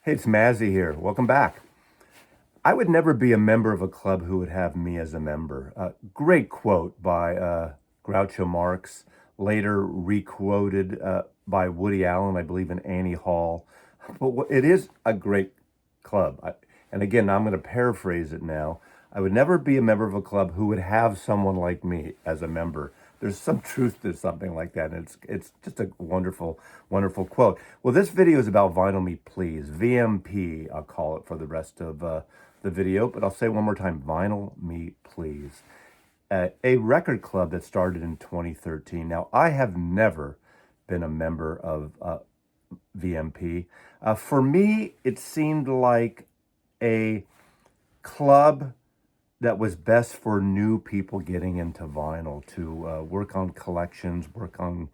Hey, it's Mazzy here. Welcome back. I would never be a member of a club who would have me as a member. Great quote by Groucho Marx, later requoted by Woody Allen, I believe, in Annie Hall. But it is a great club. And again, I'm going to paraphrase it now. I would never be a member of a club who would have someone like me as a member. There's some truth to something like that, and it's just a wonderful quote. Well, this video is about Vinyl Me Please, VMP. I'll call it for the rest of the video, but I'll say one more time: Vinyl Me Please, a record club that started in 2013. Now, I have never been a member of VMP. For me, it seemed like a club that was best for new people getting into vinyl to work on collections, work on,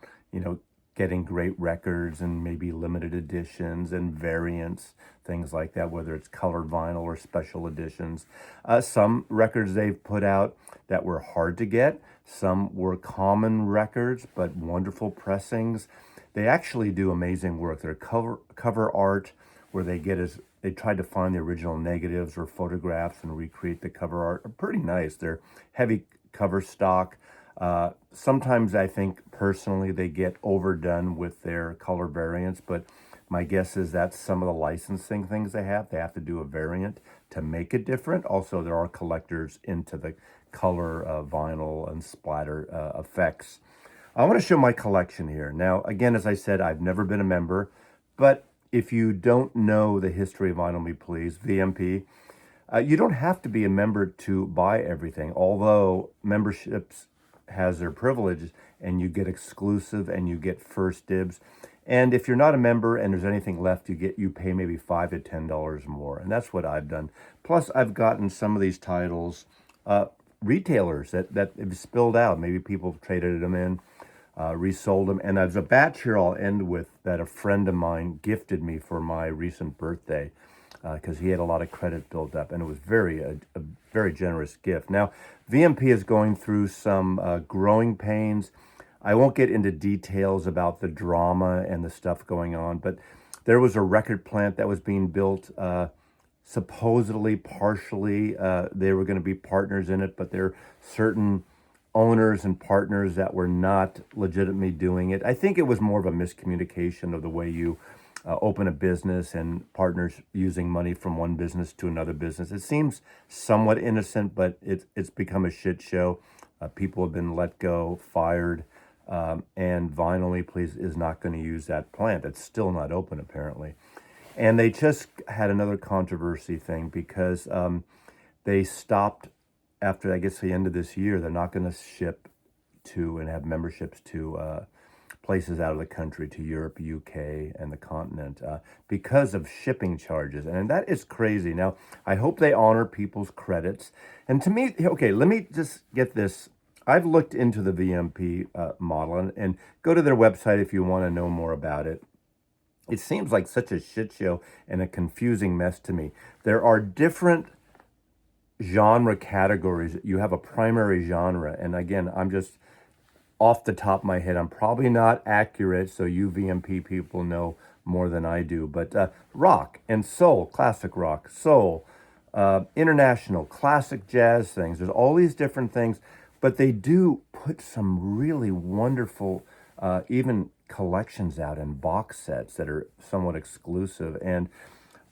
getting great records and maybe limited editions and variants, things like that, whether it's colored vinyl or special editions. Some records they've put out that were hard to get, some were common records, but wonderful pressings. They actually do amazing work. Their cover art, where they tried to find the original negatives or photographs and recreate the cover art, are pretty nice. They're heavy cover stock. Sometimes I think personally they get overdone with their color variants, but my guess is that's some of the licensing things they have. They have to do a variant to make it different. Also, there are collectors into the color vinyl and splatter effects. I want to show my collection here. Now, again, as I said, I've never been a member, but if you don't know the history of Vinyl Me Please, VMP, you don't have to be a member to buy everything, although memberships has their privileges and you get exclusive and you get first dibs. And if you're not a member and there's anything left, you pay maybe $5 to $10 more. And that's what I've done. Plus, I've gotten some of these titles, retailers that have spilled out. Maybe people have traded them in, resold them. And there's a batch here I'll end with that a friend of mine gifted me for my recent birthday because he had a lot of credit built up, and it was a very generous gift. Now, VMP is going through some growing pains. I won't get into details about the drama and the stuff going on, but there was a record plant that was being built, supposedly, partially. They were going to be partners in it, but there are certain owners and partners that were not legitimately doing it. I think it was more of a miscommunication of the way you open a business and partners using money from one business to another business. It seems somewhat innocent, but it's become a shit show. People have been let go, fired, and Vinyl Me Please is not going to use that plant. It's still not open, apparently. And they just had another controversy thing because they stopped after, I guess, the end of this year. They're not going to ship to and have memberships to places out of the country, to Europe, UK, and the continent because of shipping charges. And that is crazy. Now, I hope they honor people's credits. And to me, okay, let me just get this. I've looked into the VMP model and go to their website if you want to know more about it. It seems like such a shit show and a confusing mess to me. There are different genre categories. You have a primary genre. And again, I'm just off the top of my head, I'm probably not accurate, so you VMP people know more than I do, but rock and soul, classic rock, soul, international, classic jazz things. There's all these different things, but they do put some really wonderful, even collections out in box sets that are somewhat exclusive. And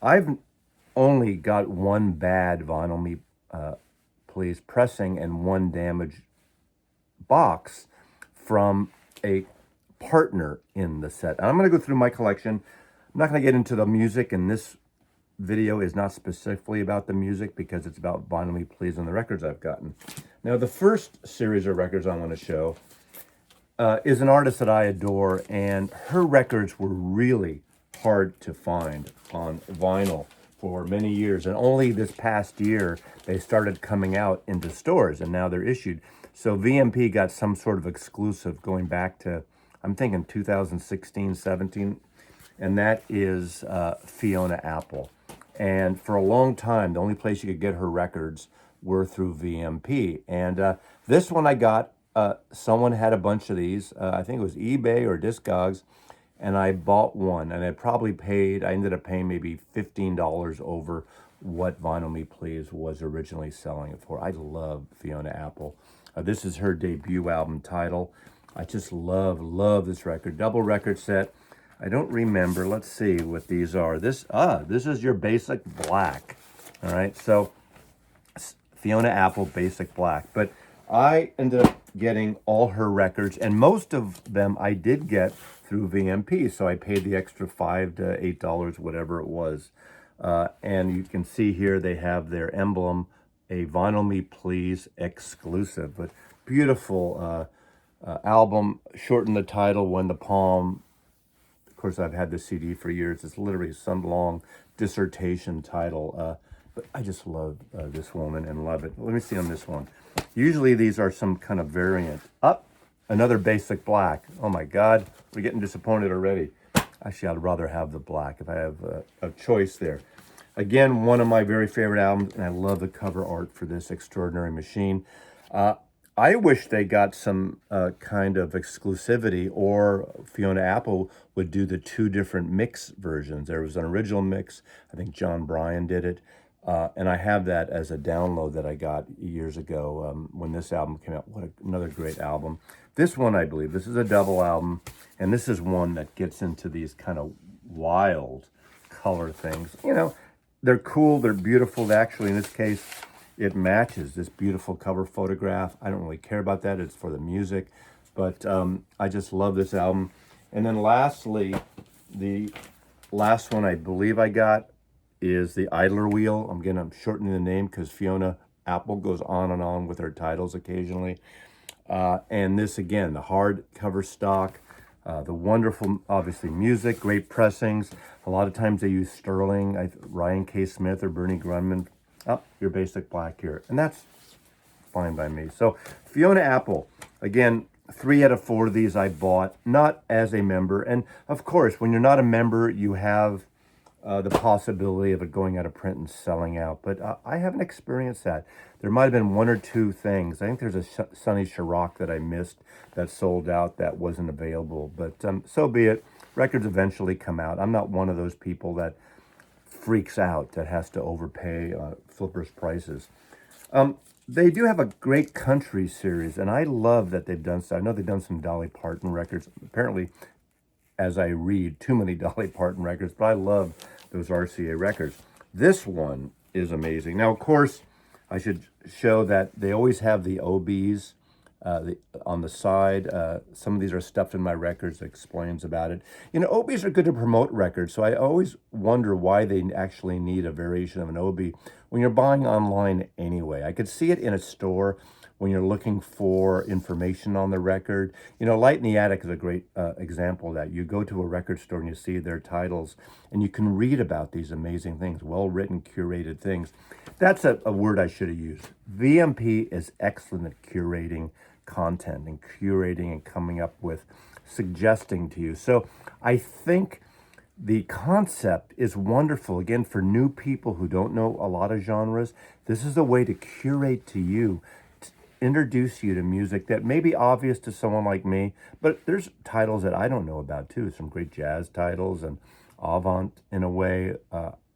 I've only got one bad Vinyl Me Please pressing and one damaged box from a partner in the set. And I'm going to go through my collection. I'm not going to get into the music, and this video is not specifically about the music because it's about Vinyl Me Please and the records I've gotten. Now, the first series of records I want to show is an artist that I adore, and her records were really hard to find on vinyl for many years. And only this past year, they started coming out into stores, and now they're issued. So VMP got some sort of exclusive going back to, I'm thinking 2016, 17, and that is Fiona Apple. And for a long time, the only place you could get her records were through VMP. And this one I got, someone had a bunch of these. I think it was eBay or Discogs, and I bought one, and I ended up paying maybe $15 over what Vinyl Me Please was originally selling it for. I love Fiona Apple. This is her debut album title. I just love this record. Double record set. I don't remember. Let's see what these are. This is your basic black. All right, so Fiona Apple basic black. But I ended up getting all her records, and most of them I did get through VMP. So I paid the extra $5 to $8, whatever it was. And you can see here they have their emblem, a Vinyl Me Please exclusive. But beautiful album, shorten the title, When the Palm. Of course, I've had this CD for years. It's literally some long dissertation title. But I just love this woman and love it. Let me see on this one. Usually these are some kind of variant. Another basic black. Oh my God, we're getting disappointed already. Actually, I'd rather have the black if I have a choice there. Again, one of my very favorite albums, and I love the cover art for this extraordinary machine. I wish they got some kind of exclusivity, or Fiona Apple would do the two different mix versions. There was an original mix. I think John Bryan did it. And I have that as a download that I got years ago when this album came out. Another great album. This one, I believe, this is a double album. And this is one that gets into these kind of wild color things. You know, they're cool, they're beautiful. Actually, in this case, it matches this beautiful cover photograph. I don't really care about that. It's for the music. But I just love this album. And then lastly, the last one I believe I got is the Idler Wheel. I'm shortening the name because Fiona Apple goes on and on with her titles occasionally. And this, again, the hard cover stock, the wonderful, obviously, music, great pressings. A lot of times they use Sterling, Ryan K. Smith or Bernie Grundman. Your basic black here. And that's fine by me. So Fiona Apple, again, 3 out of 4 of these I bought, not as a member. And of course, when you're not a member, you have the possibility of it going out of print and selling out. But I haven't experienced that. There might have been 1 or 2 things. I think there's a Sonny Chirac that I missed that sold out that wasn't available. But so be it. Records eventually come out. I'm not one of those people that freaks out, that has to overpay flippers prices. They do have a great country series, and I love that they've done so. I know they've done some Dolly Parton records. Apparently, as I read, too many Dolly Parton records, but I love those RCA records. This one is amazing. Now, of course, I should show that they always have the OBs on the side. Some of these are stuffed in my records that explains about it. You know, OBs are good to promote records, so I always wonder why they actually need a variation of an OB when you're buying online anyway. I could see it in a store when you're looking for information on the record. You know, Light in the Attic is a great example of that. You go to a record store and you see their titles, and you can read about these amazing things, well-written, curated things. That's a word I should have used. VMP is excellent at curating content and curating and coming up with suggesting to you. So I think the concept is wonderful. Again, for new people who don't know a lot of genres, this is a way to curate to you, introduce you to music that may be obvious to someone like me, but there's titles that I don't know about too. Some great jazz titles and avant, in a way,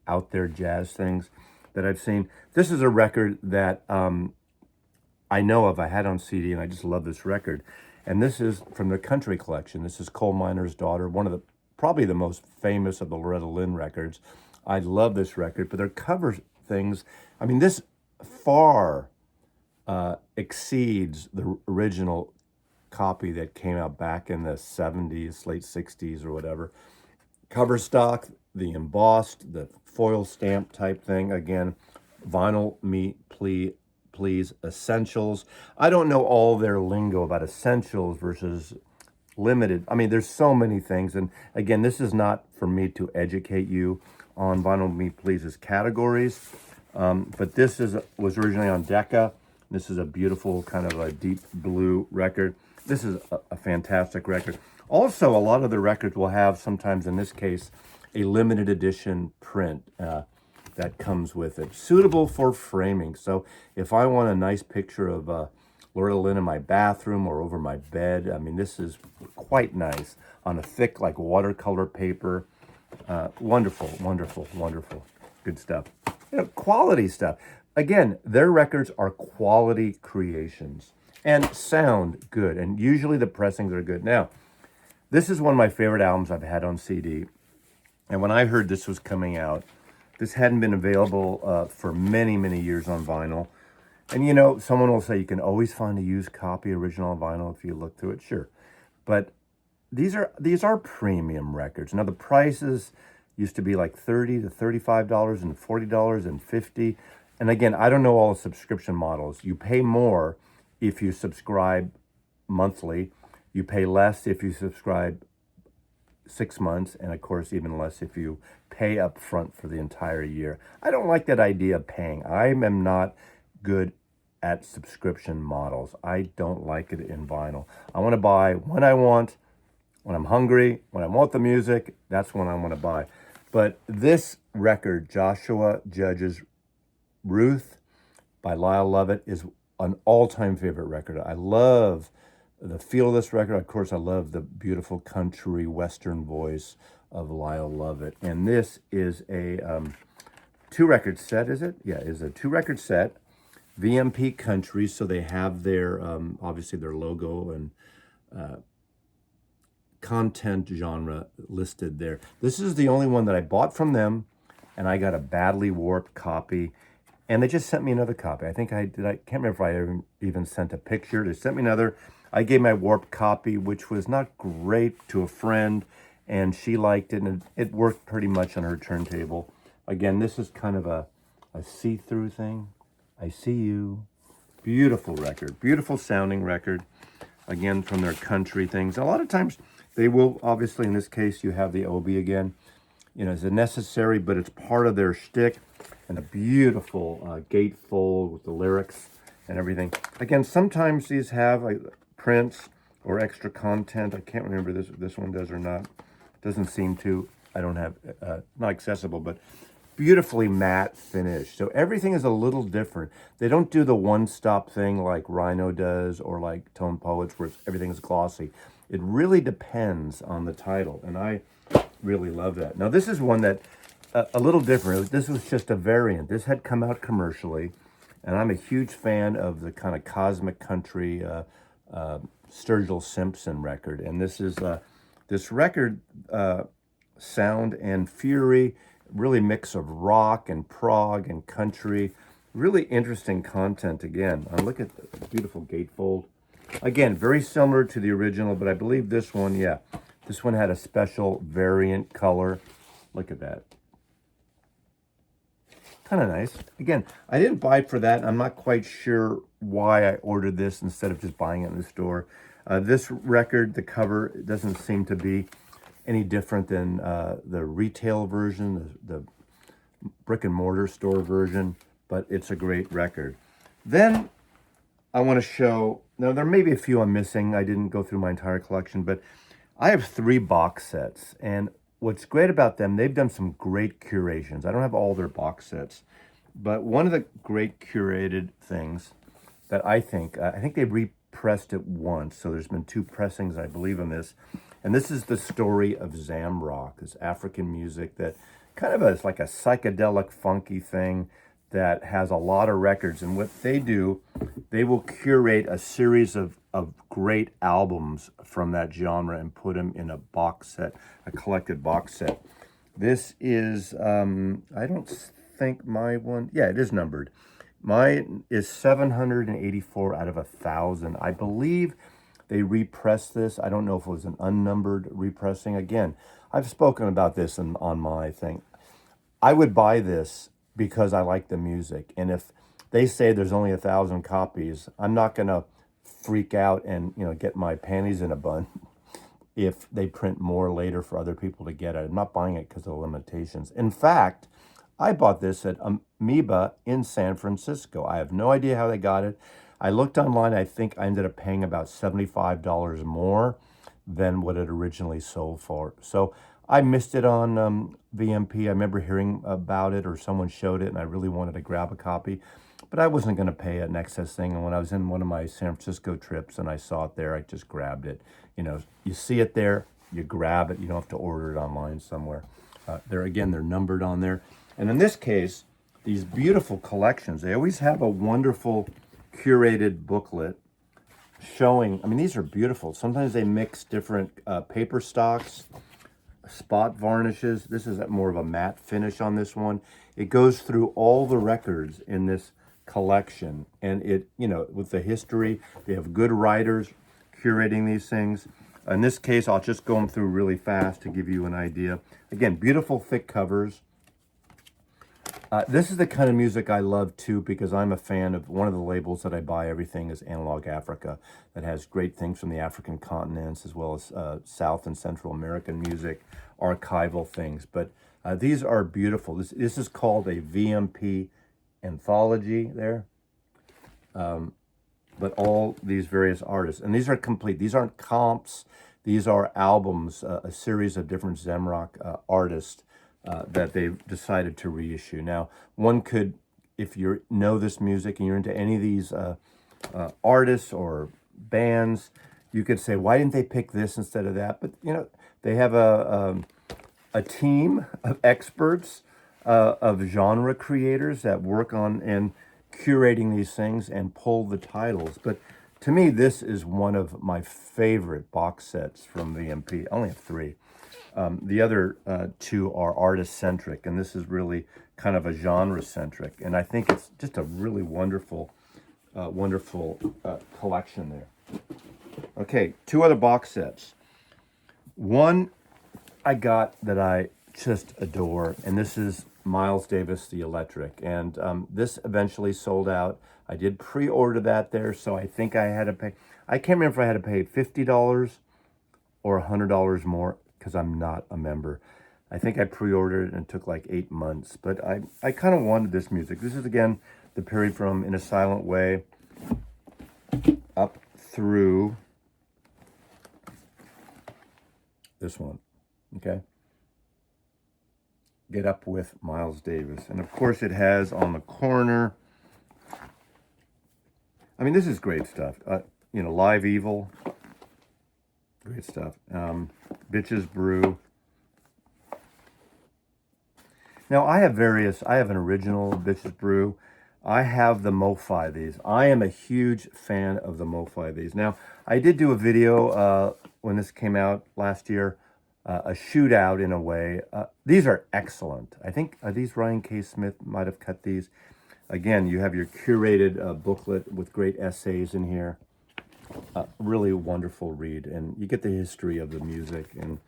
out there jazz things that I've seen. This is a record that I know of. I had on CD, and I just love this record. And this is from the Country Collection. This is Coal Miner's Daughter, one of the probably the most famous of the Loretta Lynn records. I love this record, but their cover things, I mean, this far exceeds the original copy that came out back in the 70s, late 60s or whatever. Cover stock, the embossed, the foil stamp type thing. Again, Vinyl Me Please Essentials. I don't know all their lingo about essentials versus limited. I mean, there's so many things. And again, this is not for me to educate you on Vinyl Me Please's categories. But this was originally on Decca. This is a beautiful kind of a deep blue record. This is a fantastic record. Also, a lot of the records will have, sometimes in this case, a limited edition print that comes with it, suitable for framing. So if I want a nice picture of Loretta Lynn in my bathroom or over my bed. I mean, this is quite nice on a thick, like watercolor paper. Wonderful, wonderful, wonderful. Good stuff. Quality stuff. Again, their records are quality creations and sound good. And usually the pressings are good. Now, this is one of my favorite albums I've had on CD. And when I heard this was coming out, this hadn't been available for many, many years on vinyl. And you know, someone will say you can always find a used copy original on vinyl if you look through it. Sure. But these are premium records. Now the prices used to be like $30 to $35 and $40 and $50. And again, I don't know all the subscription models. You pay more if you subscribe monthly. You pay less if you subscribe 6 months, and of course even less if you pay up front for the entire year. I don't like that idea of paying. I am not good at subscription models. I don't like it in vinyl. I want to buy when I want, when I'm hungry, when I want the music, that's when I want to buy. But this record, Joshua Judge's Ruth by Lyall Lovett, is an all-time favorite record. I love the feel of this record. Of course, I love the beautiful country western voice of Lyall Lovett. And this is a 2-record set, is it? Yeah, it's a 2-record set. VMP Country, so they have their, obviously their logo and content genre listed there. This is the only one that I bought from them, and I got a badly warped copy. And they just sent me another copy. I think I can't remember if I even sent a picture. They sent me another. I gave my warped copy, which was not great, to a friend, and she liked it, and it worked pretty much on her turntable. Again, this is kind of a see-through thing. I See You. Beautiful record. Beautiful sounding record. Again, from their country things. A lot of times they will, obviously in this case, you have the OB again. You know, it's a necessary, but it's part of their shtick. And a beautiful gatefold with the lyrics and everything. Again, sometimes these have like prints or extra content. I can't remember this one does or not. Doesn't seem to. I don't have, not accessible, but beautifully matte finish. So everything is a little different. They don't do the one-stop thing like Rhino does or like Tone Poets where everything is glossy. It really depends on the title, and I really love that. Now this is one that, a little different. This was just a variant. This had come out commercially, and I'm a huge fan of the kind of cosmic country Sturgill Simpson record. And this is this record, Sound and Fury, really mix of rock and prog and country. Really interesting content again. Look at the beautiful gatefold. Again, very similar to the original, but I believe this one, yeah, this one had a special variant color. Look at that. Kind of nice. Again, I didn't buy it for that. I'm not quite sure why I ordered this instead of just buying it in the store. This record, the cover, doesn't seem to be any different than the retail version, the brick and mortar store version, but it's a great record. Then I want to show, now there may be a few I'm missing. I didn't go through my entire collection, but I have 3 box sets, and what's great about them, they've done some great curations. I don't have all their box sets, but one of the great curated things that I think they repressed it once, so there's been 2 pressings, I believe, in this, and this is the story of Zamrock, this African music that kind of is like a psychedelic, funky thing that has a lot of records, and what they do, they will curate a series of great albums from that genre and put them in a box set, a collected box set. This is, I don't think my one, yeah, it is numbered. Mine is 784 out of 1,000. I believe they repressed this. I don't know if it was an unnumbered repressing. Again, I've spoken about this on my thing. I would buy this because I like the music. And if they say there's only 1,000 copies, I'm not going to freak out and, you know, get my panties in a bun if they print more later for other people to get it. I'm not buying it because of the limitations. In fact, I bought this at Amoeba in San Francisco. I have no idea how they got it. I looked online. I think I ended up paying about $75 more than what it originally sold for. So I missed it on VMP. I remember hearing about it or someone showed it and I really wanted to grab a copy. but I wasn't going to pay an excess thing. And when I was in one of my San Francisco trips and I saw it there, I just grabbed it. You know, you see it there, you grab it. You don't have to order it online somewhere. They're numbered on there. And in this case, these beautiful collections, they always have a wonderful curated booklet showing, I mean, these are beautiful. Sometimes they mix different paper stocks, spot varnishes. This is more of a matte finish on this one. It goes through all the records in this collection, and it, you know, with the history, they have good writers curating these things. In this case, I'll just go them through really fast to give you an idea. Again, beautiful thick covers. This is the kind of music I love too, because I'm a fan of one of the labels that I buy everything is Analog Africa, that has great things from the African continents as well as South and Central American music, archival things. But these are beautiful. This is called a VMP anthology there. But all these various artists, and these are complete. These aren't comps. These are albums, a series of different Zamrock artists that they've decided to reissue. Now, one could, if you know this music and you're into any of these artists or bands, you could say, why didn't they pick this instead of that? But, you know, they have a team of experts, of genre creators that work on and curating these things and pull the titles. But to me, this is one of my favorite box sets from VMP. I only have 3. The other 2 are artist-centric, and this is really kind of a genre-centric. And I think it's just a really wonderful, collection there. Okay, 2 other box sets. One I got that I just adore, and this is Miles Davis, The Electric. And this eventually sold out. I did pre-order that there, so I think I had to pay, I can't remember if I had to pay $50 or $100 more, because I'm not a member. I think I pre-ordered it and it took like 8 months, but I kind of wanted this music. This is, again, the period from In a Silent Way up through this one, okay? Get Up with Miles Davis. And of course it has on the corner, I mean, this is great stuff. You know, Live Evil, great stuff. Bitches Brew. Now I have an original Bitches Brew. I have the MoFi these. I am a huge fan of the MoFi these. Now, I did do a video when this came out last year, a shootout in a way. These are excellent. I think, are these Ryan K. Smith might have cut these. Again, you have your curated booklet with great essays in here. Really wonderful read, and you get the history of the music and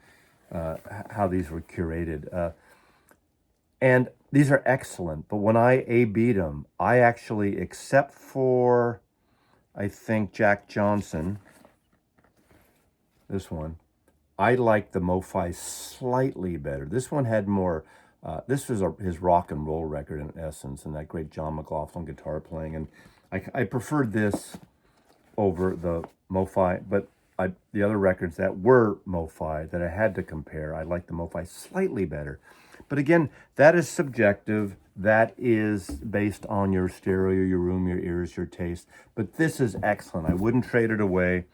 how these were curated. And these are excellent, but when I A-B'd them, I actually, except for, I think, Jack Johnson, this one, I like the MoFi slightly better. This one had more, this was his rock and roll record in essence, and that great John McLaughlin guitar playing, and I preferred this over the MoFi, but the other records that were MoFi that I had to compare, I like the MoFi slightly better. But again, that is subjective. That is based on your stereo, your room, your ears, your taste. But this is excellent. I wouldn't trade it away.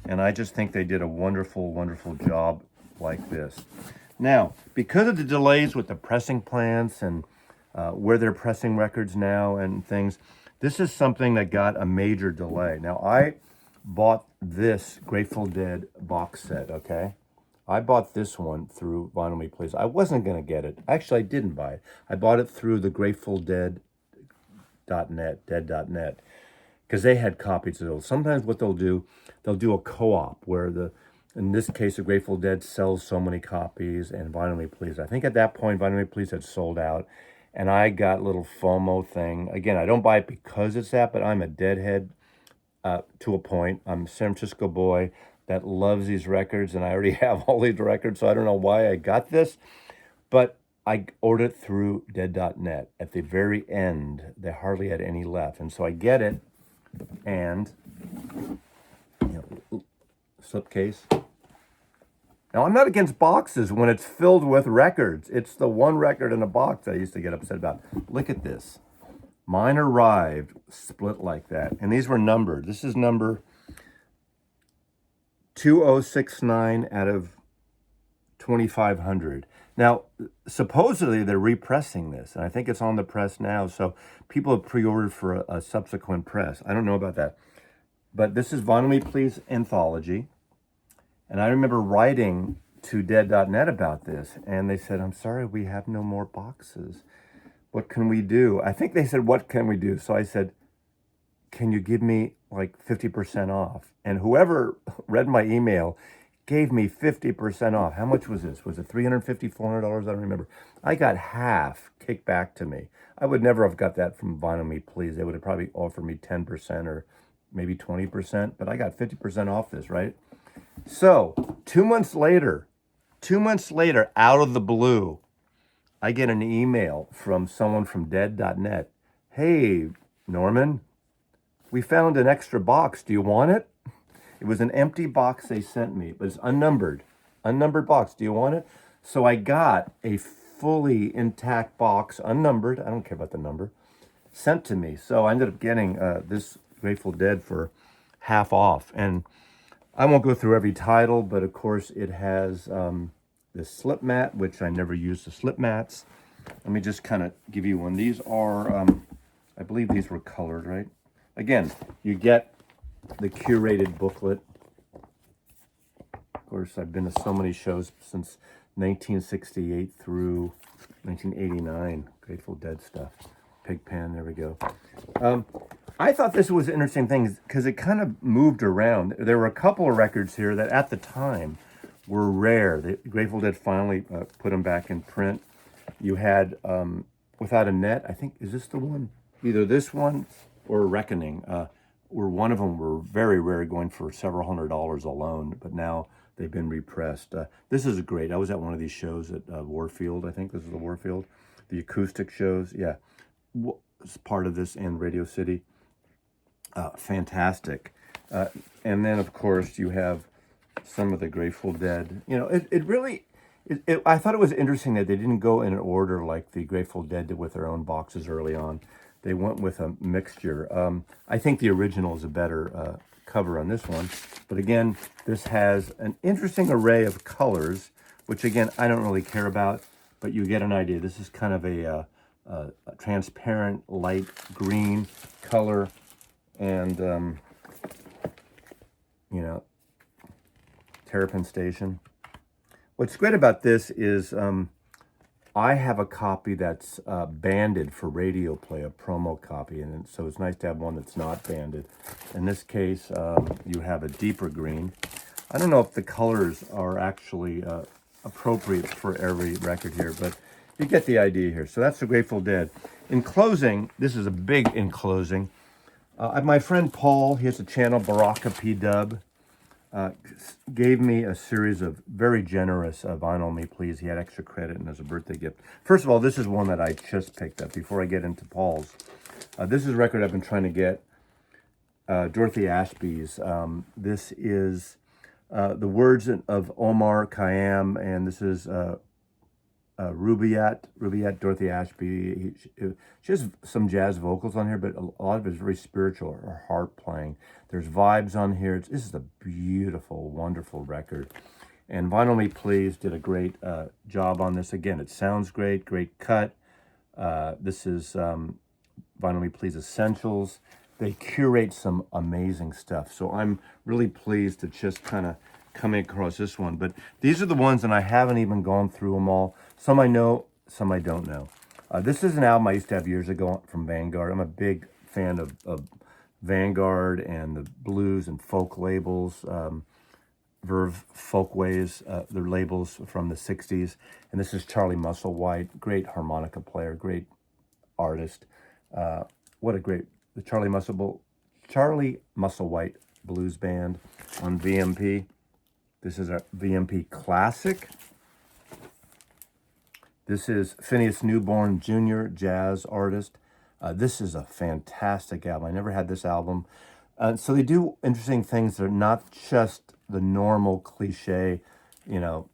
And I just think they did a wonderful, wonderful job like this. Now, because of the delays with the pressing plants and where they're pressing records now and things, this is something that got a major delay. Now, I bought this Grateful Dead box set, okay? I bought this one through Vinyl Me Please. I wasn't going to get it. Actually, I didn't buy it. I bought it through the GratefulDead.net, dead.net, because they had copies of those. Sometimes what they'll do a co-op where in this case, the Grateful Dead sells so many copies and Vinyl Me Please. I think at that point, Vinyl Me Please had sold out, and I got a little FOMO thing. Again, I don't buy it because it's that, but I'm a Deadhead to a point. I'm a San Francisco boy that loves these records, and I already have all these records, so I don't know why I got this, but I ordered it through dead.net. At the very end, they hardly had any left, and so I get it, and, you know, slipcase. Now, I'm not against boxes when it's filled with records. It's the one record in a box that I used to get upset about. Look at this. Mine arrived split like that. And these were numbered. This is number 2069 out of 2500. Now, supposedly they're repressing this, and I think it's on the press now. So people have pre-ordered for a subsequent press. I don't know about that. But this is Vinyl Me Please anthology. And I remember writing to dead.net about this, and they said, I'm sorry, we have no more boxes. What can we do? I think they said, what can we do? So I said, can you give me like 50% off? And whoever read my email gave me 50% off. How much was this? Was it $350, $400? I don't remember. I got half kicked back to me. I would never have got that from Vinyl Me Please. They would have probably offered me 10% or maybe 20%, but I got 50% off this, right? So 2 months later, out of the blue, I get an email from someone from dead.net. Hey, Norman, we found an extra box. Do you want it? It was an empty box they sent me, but it's unnumbered box. Do you want it? So I got a fully intact box, unnumbered. I don't care about the number, sent to me. So I ended up getting this Grateful Dead for half off. And I won't go through every title, but of course it has this slip mat, which I never used the slip mats. Let me just kind of give you one. These are, I believe these were colored, right? Again, you get the curated booklet. Of course, I've been to so many shows since 1968 through 1989. Grateful Dead stuff. Pigpen, there we go. I thought this was an interesting thing because it kind of moved around. There were a couple of records here that at the time were rare. The Grateful Dead finally put them back in print. You had Without a Net, I think, is this the one? Either this one or Reckoning. Where one of them were very rare, going for several $100s alone, but now they've been repressed. This is great. I was at one of these shows at Warfield. I think this is the Warfield. The acoustic shows. Yeah. It's part of this in Radio City. Fantastic. And then, of course, you have some of the Grateful Dead. You know, it really... I thought it was interesting that they didn't go in an order like the Grateful Dead did with their own boxes early on. They went with a mixture. I think the original is a better cover on this one. But again, this has an interesting array of colors, which again, I don't really care about, but you get an idea. This is kind of a transparent light green color. And, you know, Terrapin Station. What's great about this is I have a copy that's banded for radio play, a promo copy, and so it's nice to have one that's not banded. In this case, you have a deeper green. I don't know if the colors are actually appropriate for every record here, but you get the idea here. So that's the Grateful Dead. In closing, this is a big in closing. My friend Paul, he has a channel, Baraka P. Dub, gave me a series of very generous Vinyl Me Please. He had extra credit and as a birthday gift. First of all, this is one that I just picked up before I get into Paul's. This is a record I've been trying to get, Dorothy Ashby's. This is the words of Omar Khayyam, and this is Rubaiyat, Dorothy Ashby. She has some jazz vocals on here, but a lot of it is very spiritual or harp playing. There's vibes on here. This is a beautiful, wonderful record. And Vinyl Me Please did a great job on this. Again, it sounds great, great cut. This is Vinyl Me Please Essentials. They curate some amazing stuff. So I'm really pleased to just kind of come across this one. But these are the ones, and I haven't even gone through them all. Some I know, some I don't know. This is an album I used to have years ago from Vanguard. I'm a big fan of Vanguard and the blues and folk labels, Verve Folkways, their labels from the 60s. And this is Charlie Musselwhite, great harmonica player, great artist. What a great, the Charlie Musselwhite Blues Band on VMP. This is a VMP classic. This is Phineas Newborn Jr., jazz artist. This is a fantastic album. I never had this album. So they do interesting things that are not just the normal cliche, you know,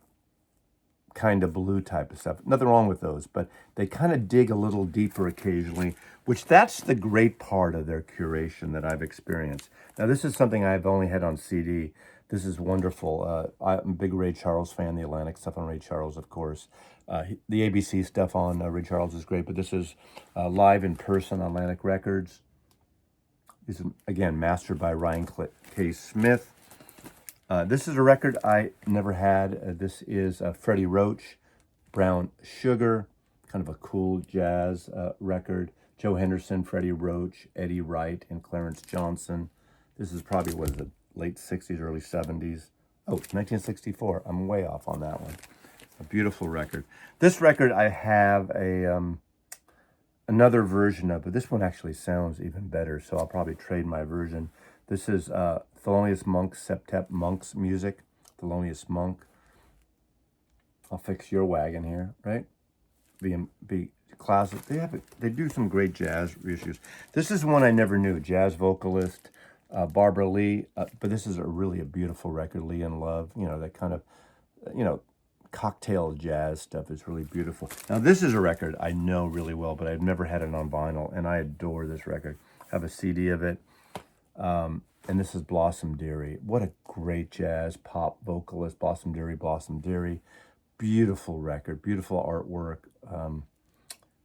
kind of blue type of stuff. Nothing wrong with those, but they kind of dig a little deeper occasionally, which that's the great part of their curation that I've experienced. Now, this is something I've only had on CD. This is wonderful. I'm a big Ray Charles fan, the Atlantic stuff on Ray Charles, of course. The ABC stuff on Ray Charles is great, but this is live in person on Atlantic Records. This is, again, mastered by Ryan K. Smith. This is a record I never had. This is Freddie Roach, Brown Sugar, kind of a cool jazz record. Joe Henderson, Freddie Roach, Eddie Wright, and Clarence Johnson. This is probably, what is it, late 60s, early 70s. Oh, 1964. I'm way off on that one. A beautiful record. This record I have another version of, but this one actually sounds even better, so I'll probably trade my version. This is Thelonious Monk's Septet Monk's music. Thelonious Monk. I'll fix your wagon here, right? B classic. They do some great jazz reissues. This is one I never knew. Jazz vocalist Barbara Lee, but this is really a beautiful record. Lyall Lovett, that kind of, cocktail jazz stuff is really beautiful. Now, this is a record I know really well, but I've never had it on vinyl, and I adore this record. I have a CD of it, and this is Blossom Dearie. What a great jazz pop vocalist, Blossom Dearie. Beautiful record, beautiful artwork.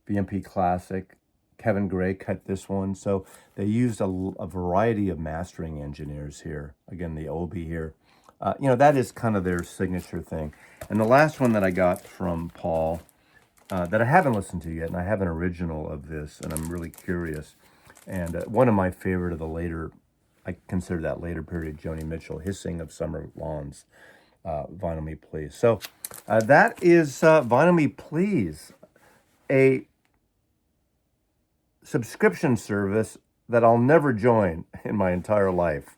VMP Classic. Kevin Gray cut this one, so they used a variety of mastering engineers here. Again, the Obi here. That is kind of their signature thing. And the last one that I got from Paul, that I haven't listened to yet, and I have an original of this, and I'm really curious. And one of my favorite of the later, I consider that later period, Joni Mitchell, Hissing of Summer Lawns, Vinyl Me Please. So that is Vinyl Me Please, a subscription service that I'll never join in my entire life.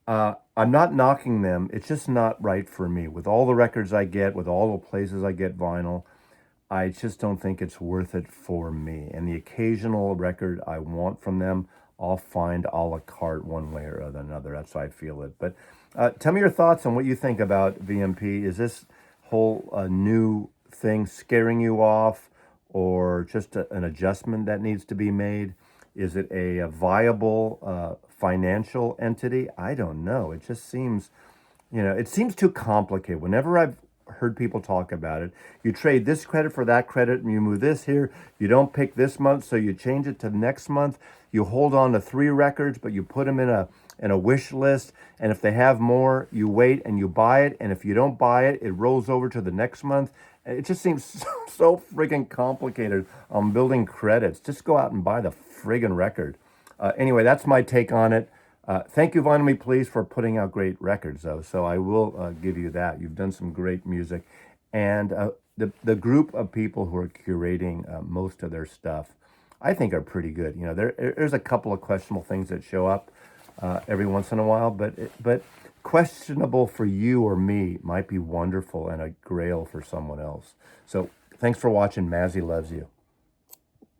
I'm not knocking them. It's just not right for me. With all the records I get, with all the places I get vinyl, I just don't think it's worth it for me. And the occasional record I want from them, I'll find a la carte one way or another. That's how I feel it. But tell me your thoughts on what you think about VMP. Is this whole new thing scaring you off, or just an adjustment that needs to be made? Is it a viable financial entity? I don't know. It just seems, it seems too complicated. Whenever I've heard people talk about it, you trade this credit for that credit, and you move this here. You don't pick this month, so you change it to next month. You hold on to 3 records, but you put them in a wish list. And if they have more, you wait and you buy it. And if you don't buy it, it rolls over to the next month. It just seems so friggin' complicated on building credits. Just go out and buy the friggin' record. Anyway, that's my take on it. Thank you, Vinyl Me Please, for putting out great records, though. So I will give you that. You've done some great music. And the group of people who are curating most of their stuff, I think, are pretty good. There's a couple of questionable things that show up every once in a while, but questionable for you or me might be wonderful and a grail for someone else. So thanks for watching. Mazzy loves you.